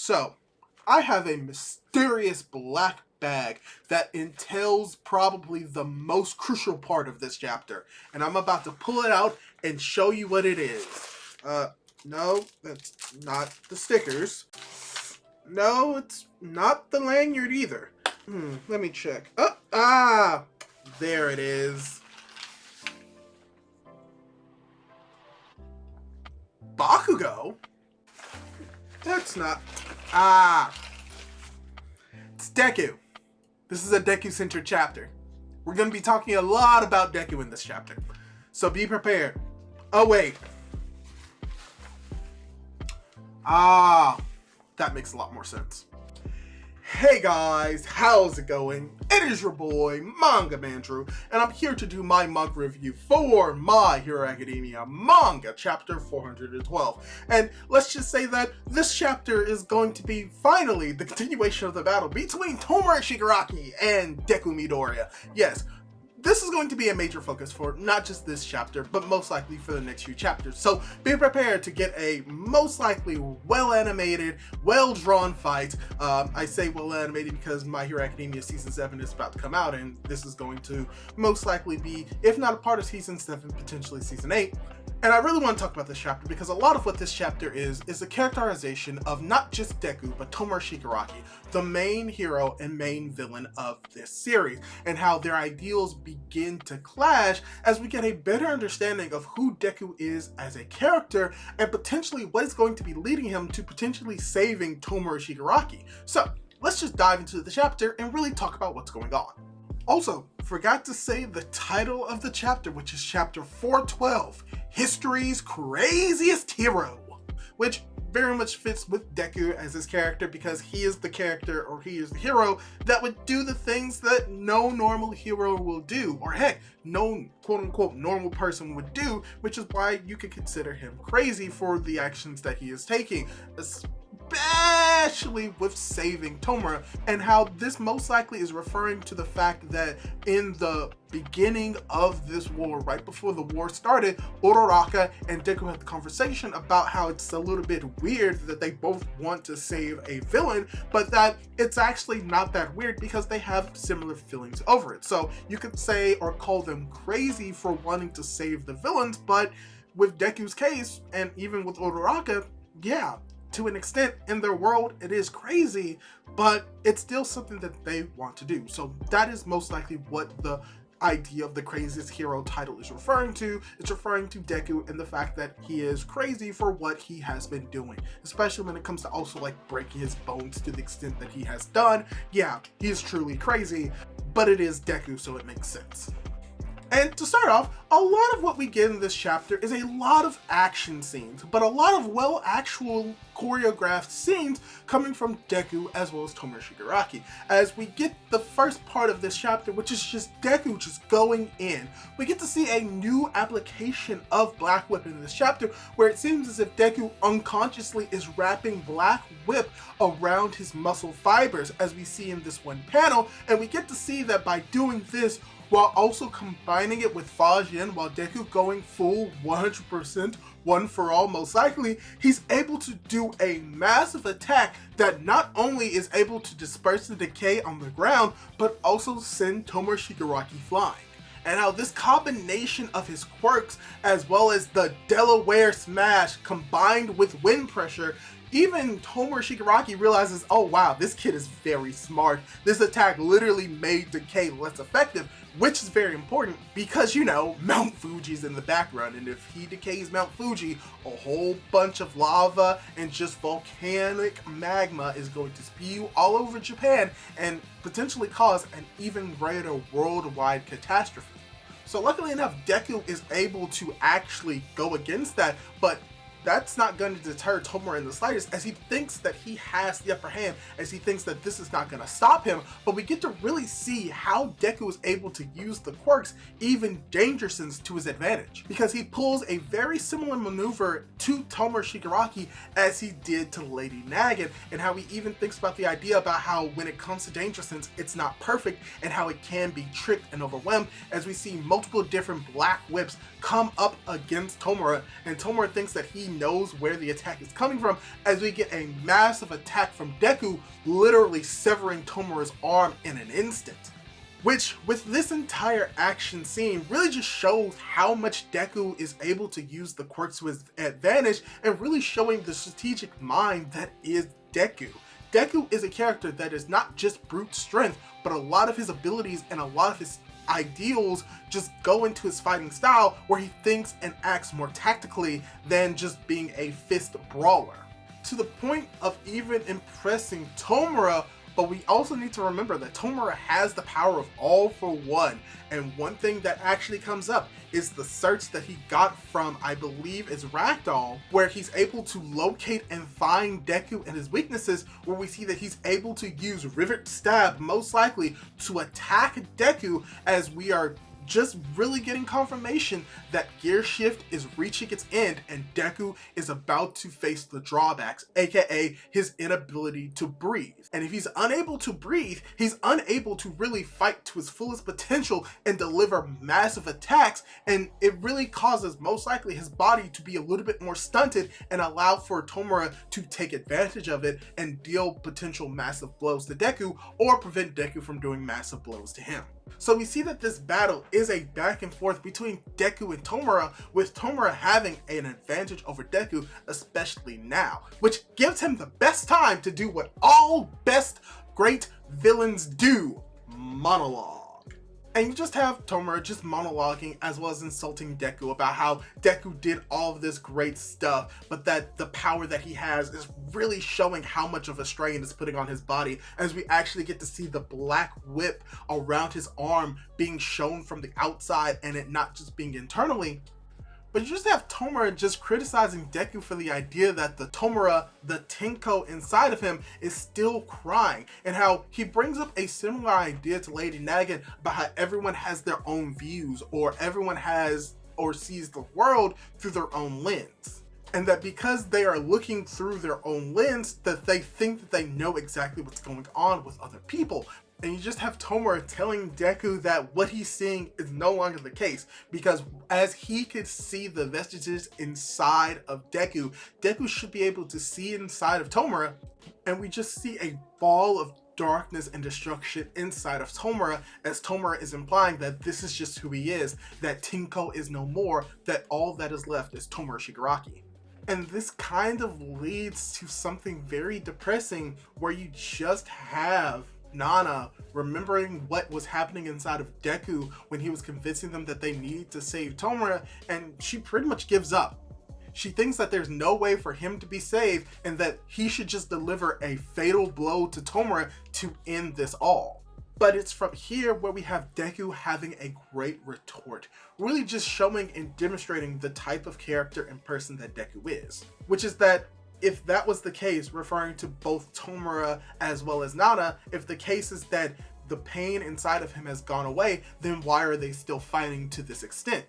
So, I have a mysterious black bag that entails probably the most crucial part of this chapter. And I'm about to pull it out and show you what it is. No, that's not the stickers. No, it's not the lanyard either. Let me check. There it is. Bakugo? That's not... It's Deku. This is a Deku-centered chapter. We're going to be talking a lot about Deku in this chapter. So be prepared. Oh, wait. That makes a lot more sense. Hey guys, how's it going? It is your boy, Manga Mandrew, and I'm here to do my manga review for My Hero Academia Manga, chapter 412. And let's just say that this chapter is going to be finally the continuation of the battle between Tomura Shigaraki and Deku Midoriya. Yes, this is going to be a major focus for not just this chapter, but most likely for the next few chapters. So be prepared to get a most likely well-animated, well-drawn fight. I say well-animated because My Hero Academia Season 7 is about to come out, and this is going to most likely be, if not a part of Season 7, potentially Season 8. And I really want to talk about this chapter because a lot of what this chapter is the characterization of not just Deku, but Tomura Shigaraki, the main hero and main villain of this series, and how their ideals begin to clash as we get a better understanding of who Deku is as a character and potentially what is going to be leading him to potentially saving Tomura Shigaraki. So let's just dive into the chapter and really talk about what's going on. Also, forgot to say the title of the chapter, which is chapter 412, History's Craziest Hero, which very much fits with Deku as his character because he is the character, or he is the hero that would do the things that no normal hero will do, or heck, no quote-unquote normal person would do, which is why you could consider him crazy for the actions that he is taking, especially with saving Tomura, and how this most likely is referring to the fact that in the beginning of this war, right before the war started, Uraraka and Deku had the conversation about how it's a little bit weird that they both want to save a villain, but that it's actually not that weird because they have similar feelings over it. So you could say or call them crazy for wanting to save the villains, but with Deku's case, and even with Uraraka, yeah, to an extent in their world it is crazy, but it's still something that they want to do. So that is most likely what the idea of the craziest hero title is referring to. It's referring to Deku and the fact that he is crazy for what he has been doing, especially when it comes to also like breaking his bones to the extent that he has done. Yeah, he is truly crazy, but it is Deku, so it makes sense. And to start off, a lot of what we get in this chapter is a lot of action scenes, but a lot of actual choreographed scenes coming from Deku as well as Tomura Shigaraki. As we get the first part of this chapter, which is just Deku just going in, we get to see a new application of Black Whip in this chapter, where it seems as if Deku unconsciously is wrapping Black Whip around his muscle fibers, as we see in this one panel, and we get to see that by doing this, while also combining it with Fajin, while Deku going full 100%, one for all most likely, he's able to do a massive attack that not only is able to disperse the decay on the ground, but also send Tomura Shigaraki flying. And how this combination of his quirks, as well as the Delaware Smash combined with wind pressure, even Tomura Shigaraki realizes, oh wow, this kid is very smart. This attack literally made decay less effective, which is very important because, you know, Mount Fuji's in the background, and if he decays Mount Fuji, a whole bunch of lava and just volcanic magma is going to spew all over Japan and potentially cause an even greater worldwide catastrophe. So luckily enough, Deku is able to actually go against that, but that's not going to deter Tomura in the slightest, as he thinks that he has the upper hand, as he thinks that this is not going to stop him. But we get to really see how Deku is able to use the quirks, even danger sense, to his advantage, because he pulls a very similar maneuver to Tomura Shigaraki as he did to Lady Nagin, and how he even thinks about the idea about how when it comes to danger sense, it's not perfect, and how it can be tricked and overwhelmed, as we see multiple different Black Whips come up against Tomura, and Tomura thinks that he knows where the attack is coming from, as we get a massive attack from Deku, literally severing Tomura's arm in an instant. Which, with this entire action scene, really just shows how much Deku is able to use the quirks to his advantage, and really showing the strategic mind that is Deku. Deku is a character that is not just brute strength, but a lot of his abilities and a lot of his ideals just go into his fighting style, where he thinks and acts more tactically than just being a fist brawler. To the point of even impressing Tomura, but we also need to remember that Tomura has the power of All for One, and one thing that actually comes up is the search that he got from, I believe it's Ragdoll, where he's able to locate and find Deku and his weaknesses, where we see that he's able to use Rivet Stab, most likely, to attack Deku, as we are just really getting confirmation that Gear Shift is reaching its end and Deku is about to face the drawbacks, aka his inability to breathe. And if he's unable to breathe, he's unable to really fight to his fullest potential and deliver massive attacks, and it really causes most likely his body to be a little bit more stunted and allow for Tomura to take advantage of it and deal potential massive blows to Deku, or prevent Deku from doing massive blows to him. So we see that this battle is a back and forth between Deku and Tomura, with Tomura having an advantage over Deku, especially now, which gives him the best time to do what all best great villains do: monologue. And you just have Tomura just monologuing as well as insulting Deku about how Deku did all of this great stuff, but that the power that he has is really showing how much of a strain it's putting on his body, as we actually get to see the black whip around his arm being shown from the outside and it not just being internally. But you just have Tomura just criticizing Deku for the idea that the Tomura, the Tenko inside of him, is still crying, and how he brings up a similar idea to Lady Nagin about how everyone has their own views, or everyone has or sees the world through their own lens. And that because they are looking through their own lens, that they think that they know exactly what's going on with other people. And you just have Tomura telling Deku that what he's seeing is no longer the case, because as he could see the vestiges inside of Deku, Deku should be able to see inside of Tomura, and we just see a ball of darkness and destruction inside of Tomura, as Tomura is implying that this is just who he is, that Tenko is no more, that all that is left is Tomura Shigaraki. And this kind of leads to something very depressing, where you just have Nana remembering what was happening inside of Deku when he was convincing them that they need to save Tomura, and she pretty much gives up. She thinks that there's no way for him to be saved, and that he should just deliver a fatal blow to Tomura to end this all. But it's from here where we have Deku having a great retort, really just showing and demonstrating the type of character and person that Deku is, which is that if that was the case, referring to both Tomura as well as Nana, if the case is that the pain inside of him has gone away, then why are they still fighting to this extent?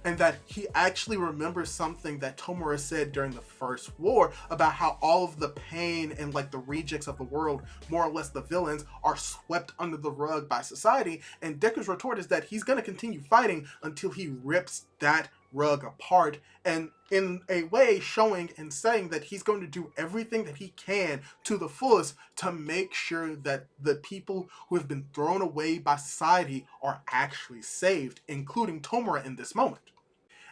And that he actually remembers something that Tomura said during the first war about how all of the pain and like the rejects of the world, more or less the villains, are swept under the rug by society. And Deku's retort is that he's going to continue fighting until he rips that rug apart, and in a way showing and saying that he's going to do everything that he can to the fullest to make sure that the people who have been thrown away by society are actually saved, including Tomura in this moment.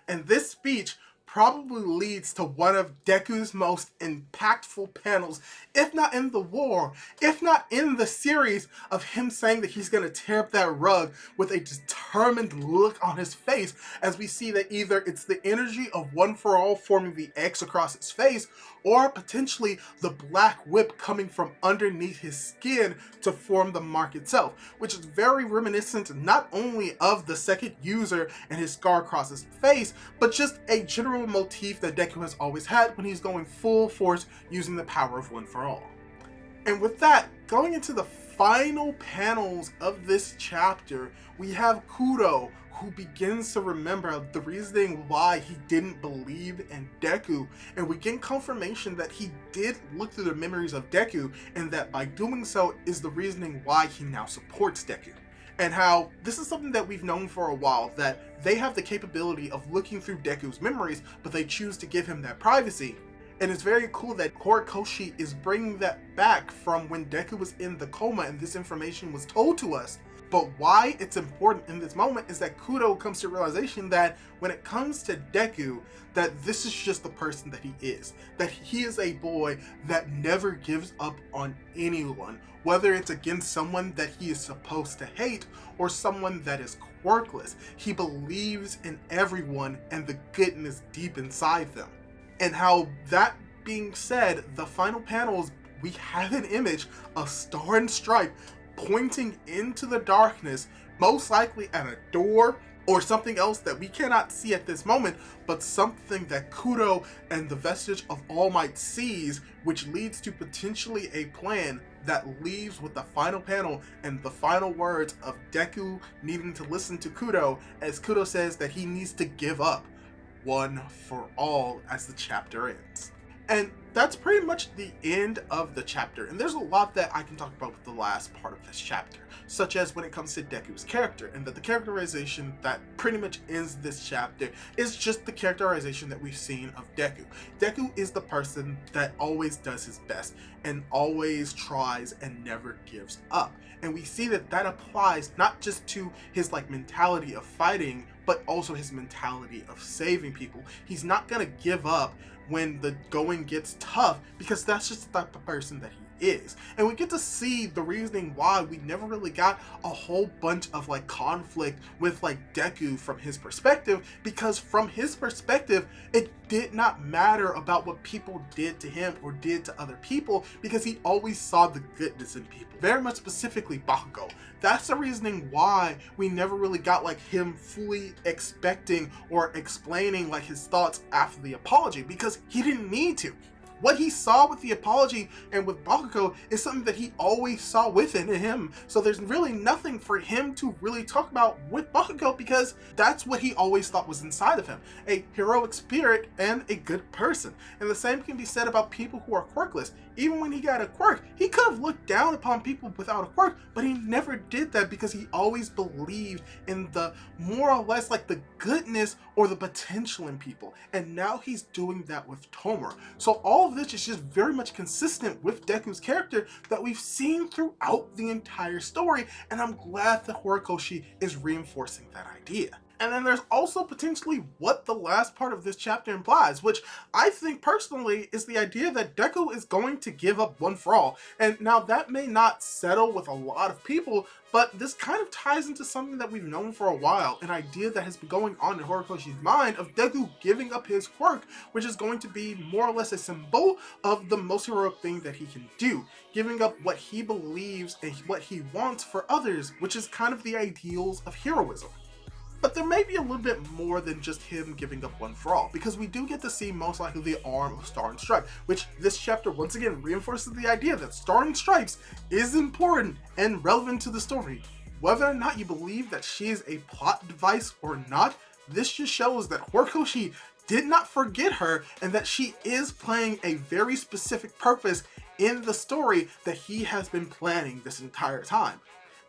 And this speech probably leads to one of Deku's most impactful panels, if not in the war, if not in the series, of him saying that he's going to tear up that rug with a determined look on his face, as we see that either it's the energy of One for All forming the X across his face, or potentially the black whip coming from underneath his skin to form the mark itself, which is very reminiscent not only of the second user and his scar across his face, but just a general motif that Deku has always had when he's going full force using the power of One for All. And with that, going into the final panels of this chapter, we have Kuro, who begins to remember the reasoning why he didn't believe in Deku, and we get confirmation that he did look through the memories of Deku, and that by doing so is the reasoning why he now supports Deku. and how this is something that we've known for a while, that they have the capability of looking through Deku's memories, but they choose to give him that privacy. And it's very cool that Horikoshi is bringing that back from when Deku was in the coma and this information was told to us. But why it's important in this moment is that Kudo comes to realization that when it comes to Deku, that this is just the person that he is. That he is a boy that never gives up on anyone, whether it's against someone that he is supposed to hate or someone that is quirkless. He believes in everyone and the goodness deep inside them. And how that being said, the final panels, we have an image of Star and Stripe pointing into the darkness, most likely at a door or something else that we cannot see at this moment, but something that Kudo and the vestige of All Might sees, which leads to potentially a plan that leaves with the final panel and the final words of Deku needing to listen to Kudo, as Kudo says that he needs to give up one for all as the chapter ends. And that's pretty much the end of the chapter. And there's a lot that I can talk about with the last part of this chapter, such as when it comes to Deku's character, and that the characterization that pretty much ends this chapter is just the characterization that we've seen of Deku. Deku is the person that always does his best and always tries and never gives up. And we see that that applies not just to his mentality of fighting, but also his mentality of saving people. He's not gonna give up when the going gets tough, because that's just the type of person that he is. And we get to see the reasoning why we never really got a whole bunch of conflict with Deku from his perspective, because from his perspective it did not matter about what people did to him or did to other people, because he always saw the goodness in people, very much specifically Bakugo. That's the reasoning why we never really got him fully expecting or explaining his thoughts after the apology, because he didn't need to. What he saw with the apology and with Bakugo is something that he always saw within him. So there's really nothing for him to really talk about with Bakugo, because that's what he always thought was inside of him. A heroic spirit and a good person. And the same can be said about people who are quirkless. Even when he got a quirk, he could have looked down upon people without a quirk, but he never did that, because he always believed in the more or less the goodness or the potential in people. And now he's doing that with Tomura. So all of this is just very much consistent with Deku's character that we've seen throughout the entire story, and I'm glad that Horikoshi is reinforcing that idea. And then there's also potentially what the last part of this chapter implies, which I think personally is the idea that Deku is going to give up one for all. And now that may not settle with a lot of people, but this kind of ties into something that we've known for a while, an idea that has been going on in Horikoshi's mind of Deku giving up his quirk, which is going to be more or less a symbol of the most heroic thing that he can do, giving up what he believes and what he wants for others, which is kind of the ideals of heroism. But there may be a little bit more than just him giving up one for all, because we do get to see most likely the arm of Star and Stripe, which this chapter once again reinforces the idea that Star and Stripes is important and relevant to the story. Whether or not you believe that she is a plot device or not, this just shows that Horikoshi did not forget her, and that she is playing a very specific purpose in the story that he has been planning this entire time.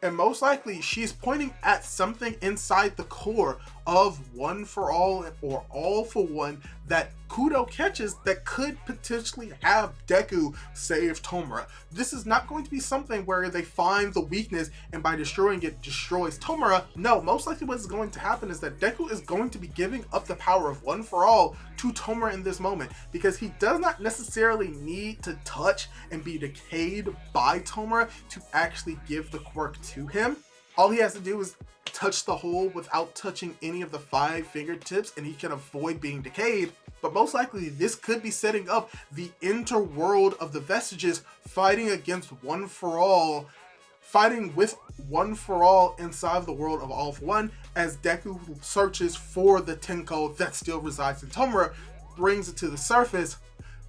And most likely she's pointing at something inside the core of One for All or All for One that Kudo catches that could potentially have Deku save Tomura. This is not going to be something where they find the weakness and by destroying it destroys Tomura. No, most likely what is going to happen is that Deku is going to be giving up the power of One for All to Tomura in this moment, because he does not necessarily need to touch and be decayed by Tomura to actually give the quirk to him. All he has to do is touch the hole without touching any of the 5 fingertips, and he can avoid being decayed. But most likely this could be setting up the interworld of the vestiges fighting against One for All, fighting with One for All inside the world of All for One, as Deku searches for the Tenko that still resides in Tomura, brings it to the surface,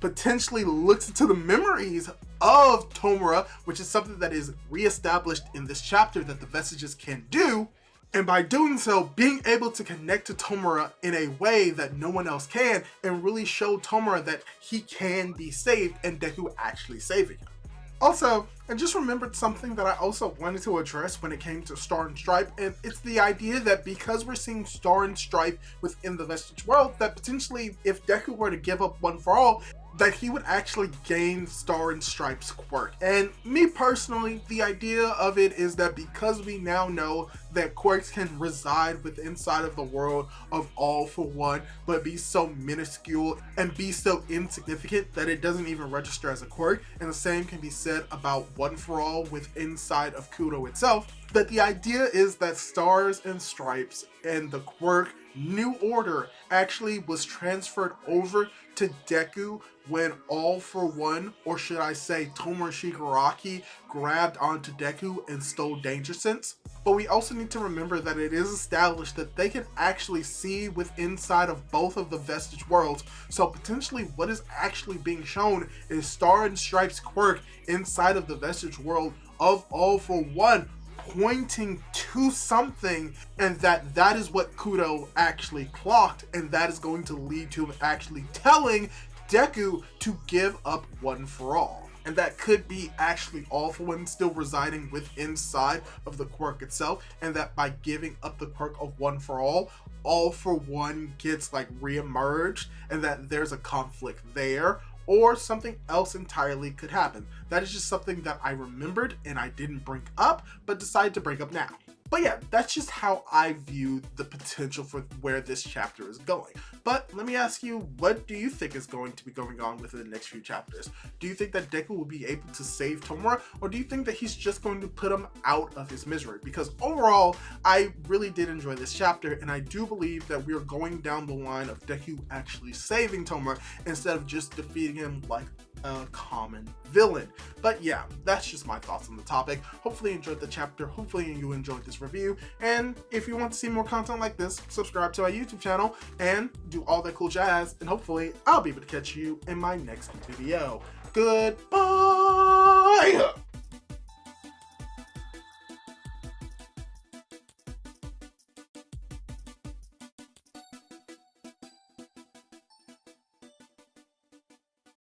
potentially looks into the memories of Tomura, which is something that is reestablished in this chapter that the vestiges can do, and by doing so, being able to connect to Tomura in a way that no one else can, and really show Tomura that he can be saved and Deku actually saving him. Also, I just remembered something that I also wanted to address when it came to Star and Stripe, and it's the idea that because we're seeing Star and Stripe within the Vestige world, that potentially if Deku were to give up One for All, that he would actually gain Star and Stripe's quirk. And me personally, the idea of it is that because we now know that quirks can reside within inside of the world of All for One, but be so minuscule and be so insignificant that it doesn't even register as a quirk, and the same can be said about One for All with inside of Kudo itself, that the idea is that Stars and Stripes and the quirk New Order actually was transferred over to Deku when All for One, or should I say Tomura Shigaraki, grabbed onto Deku and stole Danger Sense. But we also need to remember that it is established that they can actually see within inside of both of the Vestige worlds, so potentially what is actually being shown is Star and Stripes quirk inside of the Vestige world of All for One, pointing to something, and that is what Kudo actually clocked, and that is going to lead to him actually telling Deku to give up One for All. And that could be actually All for One still residing within inside of the quirk itself, and that by giving up the quirk of One for All for One gets like re-emerged, and that there's a conflict there, or something else entirely could happen. That is just something that I remembered and I didn't bring up, but decided to bring up now. But yeah, that's just how I view the potential for where this chapter is going. But let me ask you, what do you think is going to be going on within the next few chapters? Do you think that Deku will be able to save Tomura, or do you think that he's just going to put him out of his misery? Because overall, I really did enjoy this chapter, and I do believe that we are going down the line of Deku actually saving Tomura instead of just defeating him like a common villain. But yeah, that's just my thoughts on the topic. Hopefully you enjoyed the chapter, hopefully you enjoyed this review, and if you want to see more content like this, subscribe to my YouTube channel and do all that cool jazz, and hopefully I'll be able to catch you in my next video. Goodbye!